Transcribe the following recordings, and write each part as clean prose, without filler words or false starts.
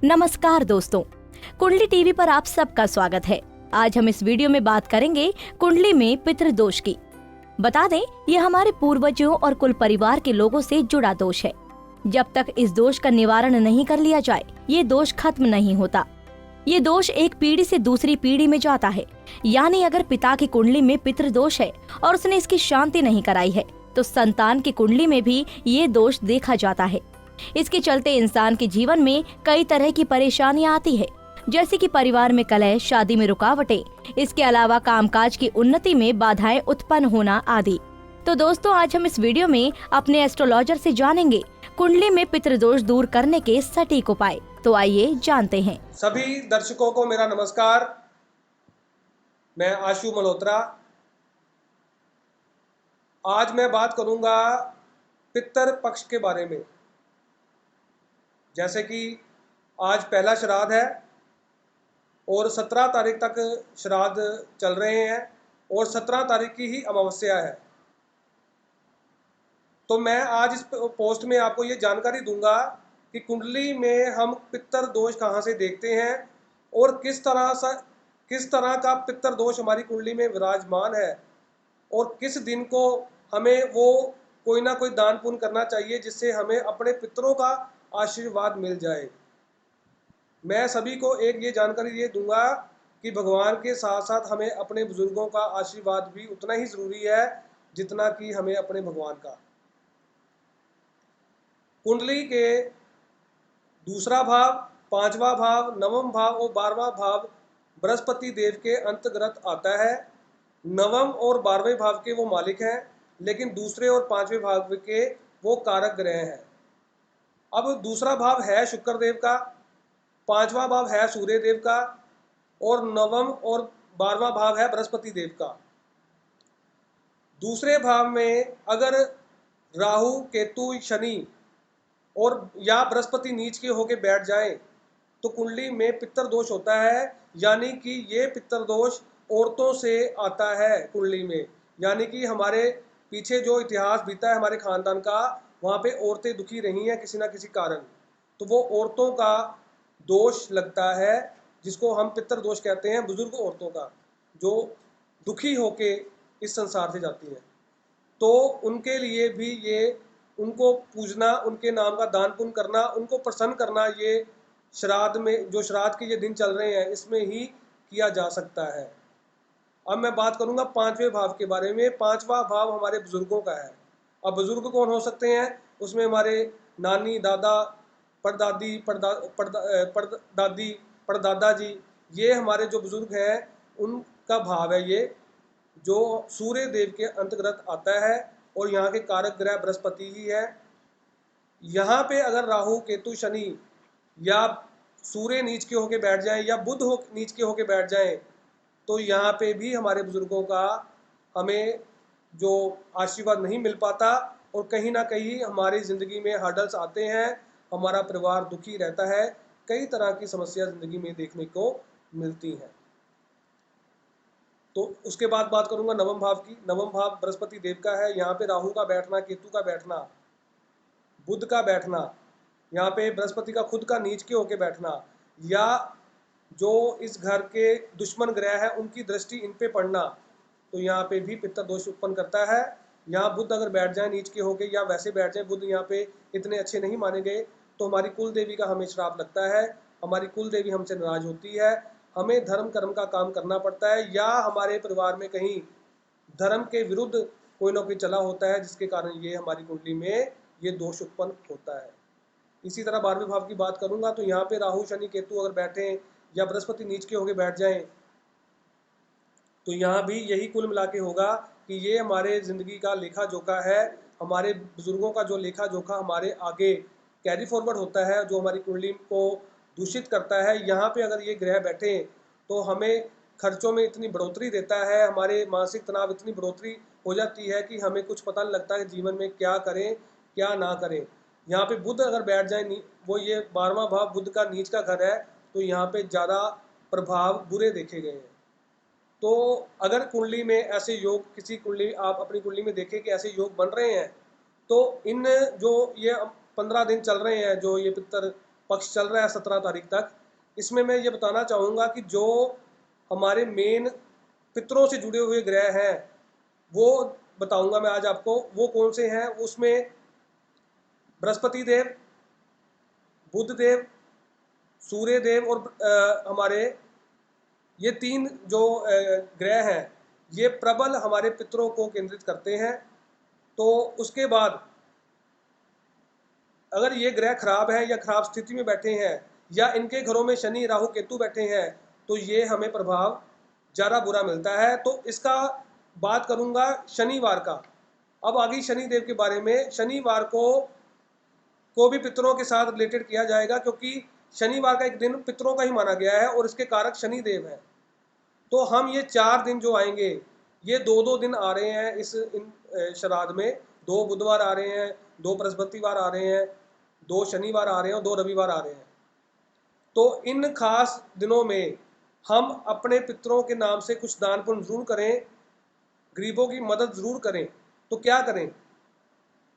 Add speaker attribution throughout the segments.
Speaker 1: नमस्कार दोस्तों, कुंडली टीवी पर आप सबका स्वागत है। आज हम इस वीडियो में बात करेंगे कुंडली में पितृदोष की। बता दें, ये हमारे पूर्वजों और कुल परिवार के लोगों से जुड़ा दोष है। जब तक इस दोष का निवारण नहीं कर लिया जाए, ये दोष खत्म नहीं होता। ये दोष एक पीढ़ी से दूसरी पीढ़ी में जाता है। यानी अगर पिता की कुंडली में पितृदोष है और उसने इसकी शांति नहीं कराई है, तो संतान की कुंडली में भी ये दोष देखा जाता है। इसके चलते इंसान के जीवन में कई तरह की परेशानियां आती है, जैसे कि परिवार में कलह, शादी में रुकावटें, इसके अलावा कामकाज की उन्नति में बाधाएं उत्पन्न होना आदि। तो दोस्तों, आज हम इस वीडियो में अपने एस्ट्रोलॉजर से जानेंगे कुंडली में पितृदोष दूर करने के सटीक उपाय। तो आइए जानते हैं।
Speaker 2: सभी दर्शकों को मेरा नमस्कार। मैं आशु मल्होत्रा। आज मैं बात करूंगा पितृ पक्ष के बारे में। जैसे कि आज पहला श्राद्ध है और 17 तारीख तक श्राद्ध चल रहे हैं और 17 तारीख की ही अमावस्या है। तो मैं आज इस पोस्ट में आपको ये जानकारी दूंगा कि कुंडली में हम पितृ दोष कहाँ से देखते हैं और किस तरह का पितृ दोष हमारी कुंडली में विराजमान है और किस दिन को हमें वो कोई ना कोई दान पुण्य करना चाहिए, जिससे हमें अपने पितरों का आशीर्वाद मिल जाए। मैं सभी को एक ये जानकारी ये दूंगा कि भगवान के साथ साथ हमें अपने बुजुर्गों का आशीर्वाद भी उतना ही जरूरी है जितना कि हमें अपने भगवान का। कुंडली के दूसरा भाव, पांचवा भाव, नवम भाव और 12वां भाव बृहस्पति देव के अंतर्गत आता है। नवम और 12वें भाव के वो मालिक हैं, लेकिन दूसरे और 5वें भाव के वो कारक ग्रह हैं। अब दूसरा भाव है शुक्र देव का, 5वां भाव है सूर्य देव का और नवम और 12वां भाव है बृहस्पति देव का। दूसरे भाव में अगर राहु, केतु, शनि और या बृहस्पति नीच के होके बैठ जाए तो कुंडली में पितृ दोष होता है। यानी कि ये पितृ दोष औरतों से आता है कुंडली में। यानी कि हमारे पीछे जो इतिहास बीता है हमारे खानदान का, वहाँ पे औरतें दुखी रही हैं किसी ना किसी कारण, तो वो औरतों का दोष लगता है, जिसको हम पितृ दोष कहते हैं। बुजुर्ग औरतों का जो दुखी होके इस संसार से जाती हैं, तो उनके लिए भी ये उनको पूजना, उनके नाम का दान पुण्य करना, उनको प्रसन्न करना, ये श्राद्ध में जो श्राद्ध के ये दिन चल रहे हैं इसमें ही किया जा सकता है। अब मैं बात करूंगा 5वें भाव के बारे में। 5वां भाव हमारे बुजुर्गों का है। अब बुजुर्ग कौन हो सकते हैं? उसमें हमारे नानी, दादा, परदादी, परदादी, परदादा जी, ये हमारे जो बुजुर्ग हैं उनका भाव है ये, जो सूर्य देव के अंतर्गत आता है और यहाँ के कारक ग्रह बृहस्पति ही है। यहाँ पे अगर राहु, केतु, शनि या सूर्य नीच के होके बैठ जाए या बुध नीच के होके बैठ जाए तो यहाँ पे भी हमारे बुजुर्गों का हमें जो आशीर्वाद नहीं मिल पाता और कहीं ना कहीं हमारी ज़िंदगी में हर्डल्स आते हैं, हमारा परिवार दुखी रहता है, कई तरह की समस्या ज़िंदगी में देखने को मिलती हैं। तो उसके बाद बात करूंगा नवम भाव की। नवम भाव बृहस्पति देव का है। यहाँ पे राहु का बैठना, केतु का बैठना, बुध का बैठना, यहाँ पे बृहस्पति का खुद का नीच के होके बैठना, या जो इस घर के दुश्मन ग्रह है उनकी दृष्टि इन पे पड़ना, तो यहाँ पे भी पितृ दोष उत्पन्न करता है। यहाँ बुध अगर बैठ जाए नीच के होके या वैसे बैठ जाए, बुध यहाँ पे इतने अच्छे नहीं माने गए, तो हमारी कुल देवी का हमें श्राप लगता है। हमारी कुल देवी हमसे नाराज होती है, हमें धर्म कर्म का काम करना पड़ता है, या हमारे परिवार में कहीं धर्म के विरुद्ध कोई ना कोई चला होता है, जिसके कारण ये हमारी कुंडली में ये दोष उत्पन्न होता है। इसी तरह 12वें भाव की बात करूंगा तो यहाँ पे राहु, शनि, केतु अगर बैठे या बृहस्पति नीच के होके बैठ जाएं तो यहाँ भी यही कुल मिला के होगा कि ये हमारे ज़िंदगी का लेखा जोखा है। हमारे बुजुर्गों का जो लेखा जोखा हमारे आगे कैरी फॉरवर्ड होता है, जो हमारी कुंडली को दूषित करता है। यहाँ पे अगर ये ग्रह बैठे तो हमें खर्चों में इतनी बढ़ोतरी देता है, हमारे मानसिक तनाव इतनी बढ़ोतरी हो जाती है कि हमें कुछ पता नहीं लगता है जीवन में क्या करें क्या ना करें। यहाँ पे बुध अगर बैठ जाए, वो ये 12वां भाव बुध का नीच का घर है, तो यहाँ पे ज़्यादा प्रभाव बुरे देखे गए हैं। तो अगर कुंडली में ऐसे योग, किसी कुंडली आप अपनी कुंडली में देखें कि ऐसे योग बन रहे हैं, तो इन जो ये 15 दिन चल रहे हैं जो ये पितृ पक्ष चल रहा है 17 तारीख तक। इसमें मैं ये बताना चाहूँगा कि जो हमारे मेन पितरों से जुड़े हुए ग्रह हैं वो बताऊंगा मैं आज आपको, वो कौन से हैं। उसमें बृहस्पति देव, बुध देव, सूर्य देव और हमारे ये 3 जो ग्रह हैं ये प्रबल हमारे पितरों को केंद्रित करते हैं। तो उसके बाद अगर ये ग्रह खराब है या खराब स्थिति में बैठे हैं या इनके घरों में शनि राहु केतु बैठे हैं तो ये हमें प्रभाव ज़्यादा बुरा मिलता है। तो इसका बात करूंगा शनिवार का। अब आ गई शनिदेव के बारे में। शनिवार को भी पितरों के साथ रिलेटेड किया जाएगा क्योंकि शनिवार का एक दिन पितरों का ही माना गया है और इसके कारक शनिदेव है। तो हम ये 4 दिन जो आएंगे ये 2-2 दिन आ रहे हैं इन श्राद्ध में। 2 बुधवार आ रहे हैं, 2 बृहस्पतिवार आ रहे हैं, 2 शनिवार आ रहे हैं और 2 रविवार आ रहे हैं। तो इन खास दिनों में हम अपने पितरों के नाम से कुछ दान पुण्य जरूर करें, गरीबों की मदद जरूर करें। तो क्या करें,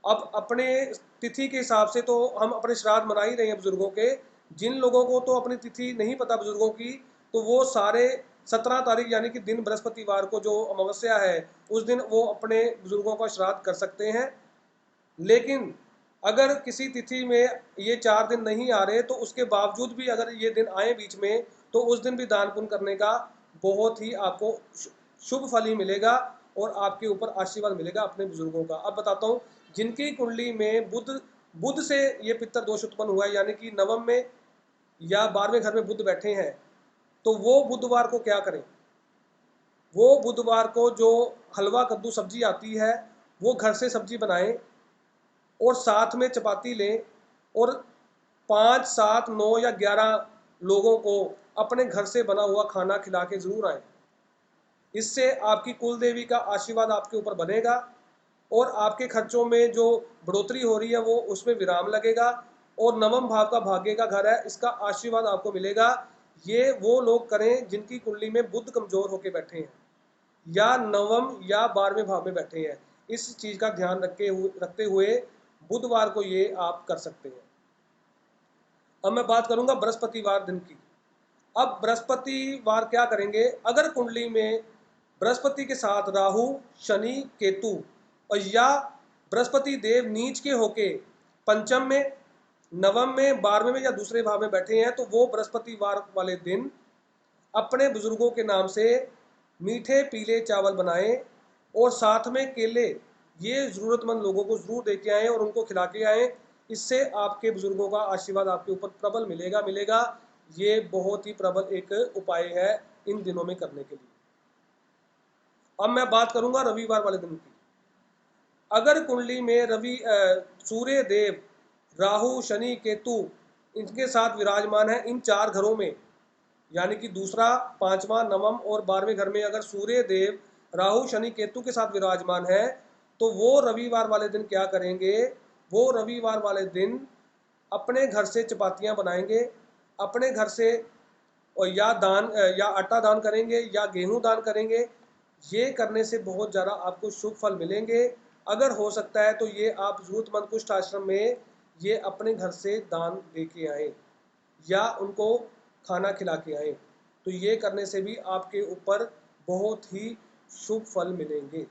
Speaker 2: अब अपने तिथि के हिसाब से तो हम अपने श्राद्ध मना ही रहे हैं बुजुर्गों के। जिन लोगों को तो अपनी तिथि नहीं पता बुजुर्गों की तो वो सारे 17 तारीख यानी कि दिन बृहस्पतिवार को जो अमावस्या है उस दिन वो अपने बुजुर्गों का श्राद्ध कर सकते हैं। लेकिन अगर किसी तिथि में ये 4 दिन नहीं आ रहे तो उसके बावजूद भी अगर ये दिन आए बीच में तो उस दिन भी दान पुण्य करने का बहुत ही आपको शुभ फल ही मिलेगा और आपके ऊपर आशीर्वाद मिलेगा अपने बुजुर्गों का। अब बताता हूँ, जिनकी कुंडली में बुध से ये पितर दोष उत्पन्न हुआ है यानी कि नवम में या 12वें घर में बुध बैठे हैं तो वो बुधवार को क्या करें। वो बुधवार को जो हलवा कद्दू सब्जी आती है वो घर से सब्जी बनाएं और साथ में चपाती लें और 5, 7, 9 या 11 लोगों को अपने घर से बना हुआ खाना खिला के जरूर आए। इससे आपकी कुल देवी का आशीर्वाद आपके ऊपर बनेगा और आपके खर्चों में जो बढ़ोतरी हो रही है वो उसमें विराम लगेगा और नवम भाव का भाग्य का घर है, इसका आशीर्वाद आपको मिलेगा। ये वो लोग करें जिनकी कुंडली में बुध कमजोर होकर बैठे हैं या नवम या 12वें भाव में बैठे हैं। इस चीज का ध्यान रखते हुए बुधवार को ये आप कर सकते हैं। अब मैं बात करूंगा बृहस्पतिवार दिन की। अब बृहस्पतिवार क्या करेंगे, अगर कुंडली में बृहस्पति के साथ राहु, शनि, केतु और या बृहस्पति देव नीच के होके पंचम में, नवम में, 12वें में या दूसरे भाव में बैठे हैं तो वो बृहस्पतिवार वाले दिन अपने बुजुर्गों के नाम से मीठे पीले चावल बनाएं और साथ में केले ये जरूरतमंद लोगों को जरूर दे के आए और उनको खिला के आए। इससे आपके बुजुर्गों का आशीर्वाद आपके ऊपर प्रबल मिलेगा। ये बहुत ही प्रबल एक उपाय है इन दिनों में करने के लिए। अब मैं बात करूंगा रविवार वाले दिन की। अगर कुंडली में सूर्य देव, राहु, शनि, केतु इनके साथ विराजमान है इन 4 घरों में यानी कि दूसरा, 5वां, नवम और 12वें घर में अगर सूर्य देव, राहु, शनि, केतु के साथ विराजमान है तो वो रविवार वाले दिन क्या करेंगे, वो रविवार वाले दिन अपने घर से चपातियां बनाएंगे, अपने घर से और या आटा दान करेंगे या गेहूं दान करेंगे। ये करने से बहुत ज़्यादा आपको शुभ फल मिलेंगे। अगर हो सकता है तो ये आप जरूरतमंद कुष्ठ आश्रम में ये अपने घर से दान दे के आए या उनको खाना खिला के आए। तो ये करने से भी आपके ऊपर बहुत ही शुभ फल मिलेंगे।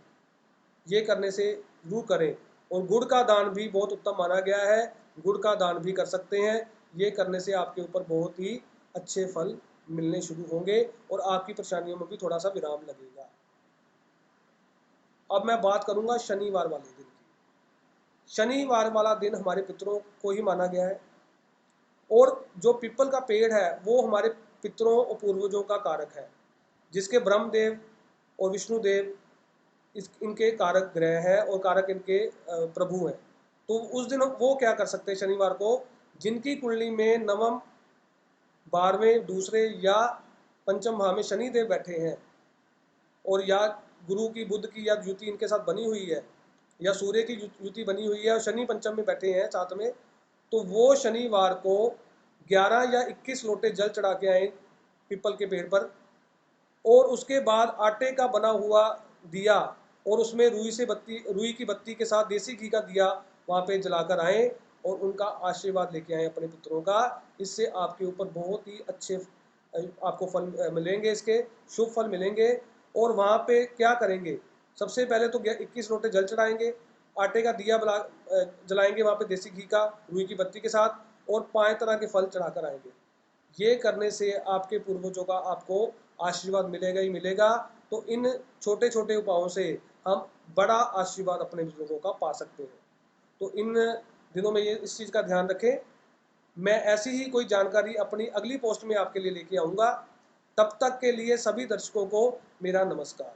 Speaker 2: ये करने से जरूर करें। और गुड़ का दान भी बहुत उत्तम माना गया है, गुड़ का दान भी कर सकते हैं। ये करने से आपके ऊपर बहुत ही अच्छे फल मिलने शुरू होंगे और आपकी परेशानियों में भी थोड़ा सा विराम लगेगा। अब मैं बात करूंगा शनिवार वाले दिन की। शनिवार वाला दिन हमारे पितरों को ही माना गया है और जो पीपल का पेड़ है वो हमारे पितरों और पूर्वजों का कारक है, जिसके ब्रह्मदेव और विष्णुदेव इनके कारक ग्रह हैं और कारक इनके प्रभु हैं। तो उस दिन वो क्या कर सकते हैं शनिवार को, जिनकी कुंडली में नवम, 12वें, दूसरे या पंचम भाव में शनिदेव बैठे हैं और या गुरु की, बुध की या युति इनके साथ बनी हुई है या सूर्य की युति बनी हुई है और शनि पंचम में बैठे हैं साथ में, तो वो शनिवार को 11 या 21 लोटे जल चढ़ा के आए पीपल के पेड़ पर और उसके बाद आटे का बना हुआ दिया और उसमें रुई की बत्ती के साथ देसी घी का दिया वहाँ पे जलाकर आए और उनका आशीर्वाद लेके आएँ अपने पितरों का। इससे आपके ऊपर बहुत ही अच्छे आपको फल मिलेंगे, इसके शुभ फल मिलेंगे। और वहाँ पे क्या करेंगे, सबसे पहले तो 21 लोटे जल चढ़ाएंगे, आटे का दिया जलाएंगे वहाँ पे देसी घी का, रुई की बत्ती के साथ, और 5 तरह के फल चढ़ाकर आएंगे। ये करने से आपके पूर्वजों का आपको आशीर्वाद मिलेगा ही मिलेगा। तो इन छोटे छोटे उपायों से हम बड़ा आशीर्वाद अपने बुजुर्गों का पा सकते हैं। तो इन दिनों में ये इस चीज़ का ध्यान रखें। मैं ऐसी ही कोई जानकारी अपनी अगली पोस्ट में आपके लिए लेके आऊँगा। तब तक के लिए सभी दर्शकों को मेरा नमस्कार।